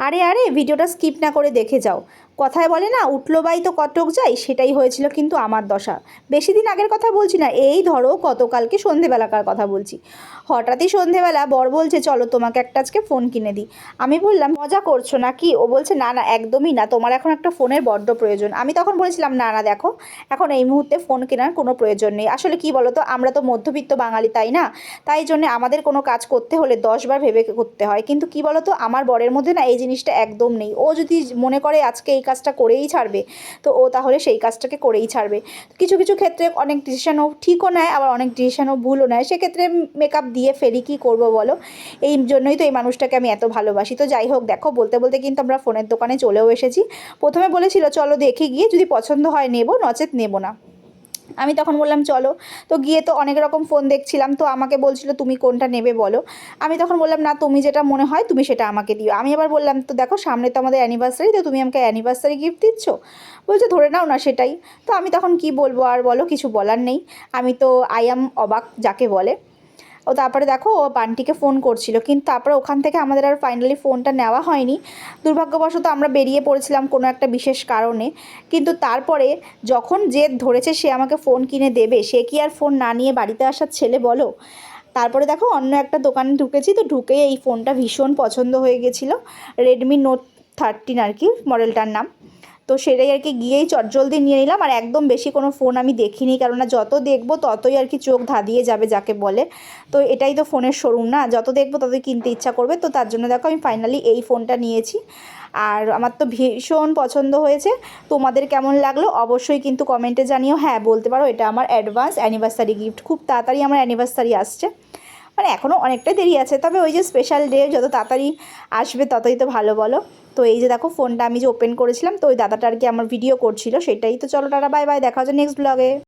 আরে আরে ভিডিওটা স্কিপ না করে দেখে যাও। কথায় বলে না, উঠলো বাই তো কটক যায়, সেটাই হয়েছিল কিন্তু আমার দশা। বেশি দিন আগের কথা বলছি না, এই ধরো গতকালকে সন্ধেবেলাকার কথা বলছি। হঠাৎই সন্ধেবেলা বর বলছে চলো তোমাকে একটা আজকে ফোন কিনে দিই। আমি বললাম মজা করছো নাকি? ও বলছে না না একদমই না, তোমার এখন একটা ফোনের বড্ড প্রয়োজন। আমি তখন বলেছিলাম না না দেখো, এখন এই মুহূর্তে ফোন কেনার কোনো প্রয়োজন নেই। আসলে কি বলো তো, আমরা তো মধ্যবিত্ত বাঙালি তাই না, তাই জন্য আমাদের কোনো কাজ করতে হলে 10বার ভেবে করতে হয়। কিন্তু কি বলো তো, আমার বরের মধ্যে না এই জিনিসটা একদম নেই। ও যদি মনে করে আজকে এই কাজটা করেই ছাড়বে, তো ও তাহলে সেই কাজটাকে করেই ছাড়বে। কিছু কিছু ক্ষেত্রে অনেক ডিসিশনও ঠিকও নেয়, আবার অনেক ডিসিশনও ভুলও নেয়। সেক্ষেত্রে মেকআপ দিয়ে ফেলি, কী করবো বলো। এই জন্যই তো এই মানুষটাকে আমি এত ভালোবাসি। তো যাই হোক, দেখো বলতে বলতে কিন্তু আমরা ফোনের দোকানে চলেও এসেছি। প্রথমে বলেছিল চলো দেখে গিয়ে যদি পছন্দ হয় নেবো, নচেত নেবো না। আমি তখন বললাম চলো। তো গিয়ে তো অনেক রকম ফোন দেখছিলাম, তো আমাকে বলছিল তুমি কোনটা নেবে বলো। আমি তখন বললাম না, তুমি যেটা মনে হয় তুমি সেটা আমাকে দিও। আমি আবার বললাম তো দেখো সামনে তো আমাদের অ্যানিভার্সারি, তো তুমি আমাকে অ্যানিভার্সারি গিফট দিচ্ছ। বলছে ধরে নাও না সেটাই। তো আমি তখন কি বলবো আর বলো, কিছু বলার নেই। আমি তো আই অ্যাম অবাক যাকে বলে। ও তারপরে দেখো ও বান্টিকে ফোন করছিল, কিন্তু তারপরে ওখান থেকে আমাদের আর ফাইনালি ফোনটা নেওয়া হয়নি। দুর্ভাগ্যবশত আমরা বেরিয়ে পড়েছিলাম কোনো একটা বিশেষ কারণে। কিন্তু তারপরে যখন জেদ ধরেছে সে আমাকে ফোন কিনে দেবে, সে কি আর ফোন না নিয়ে বাড়িতে আসার ছেলে বলো। তারপরে দেখো অন্য একটা দোকানে ঢুকেছি, তো ঢুকেই এই ফোনটা ভীষণ পছন্দ হয়ে গেছিলো। রেডমি নোট 13 আর কি মডেলটার নাম। তো সেটাই আর কি গিয়েই চটজলদি নিয়ে নিলাম। আর একদম বেশি কোনো ফোন আমি দেখিনি, কেননা যত দেখবো ততই আর কি চোখ ধাঁধিয়ে যাবে যাকে বলে। তো এটাই তো ফোনের শোরুম না, যত দেখবো ততই কিনতে ইচ্ছা করবে। তো তার জন্য দেখো আমি ফাইনালি এই ফোনটা নিয়েছি। আর আমার তো ভীষণ পছন্দ হয়েছে। তোমাদের কেমন লাগলো অবশ্যই কিন্তু কমেন্টে জানিও। হ্যাঁ বলতে পারো এটা আমার অ্যাডভান্স অ্যানিভার্সারি গিফট। খুব তাড়াতাড়ি আমার অ্যানিভার্সারি আসছে, মানে এখনও অনেকটা দেরি আছে, তবে ওই যে স্পেশাল ডে যত তাড়াতাড়ি আসবে ততই তো ভালো বলো। তো এই যে দেখো ফোনটা আমি যে ওপেন করেছিলাম, তো ওই দাদাটা আর কি আমার ভিডিও করছিল সেটাই। তো চলো টাটা বাই বাই, দেখা হচ্ছে নেক্সট ব্লগে।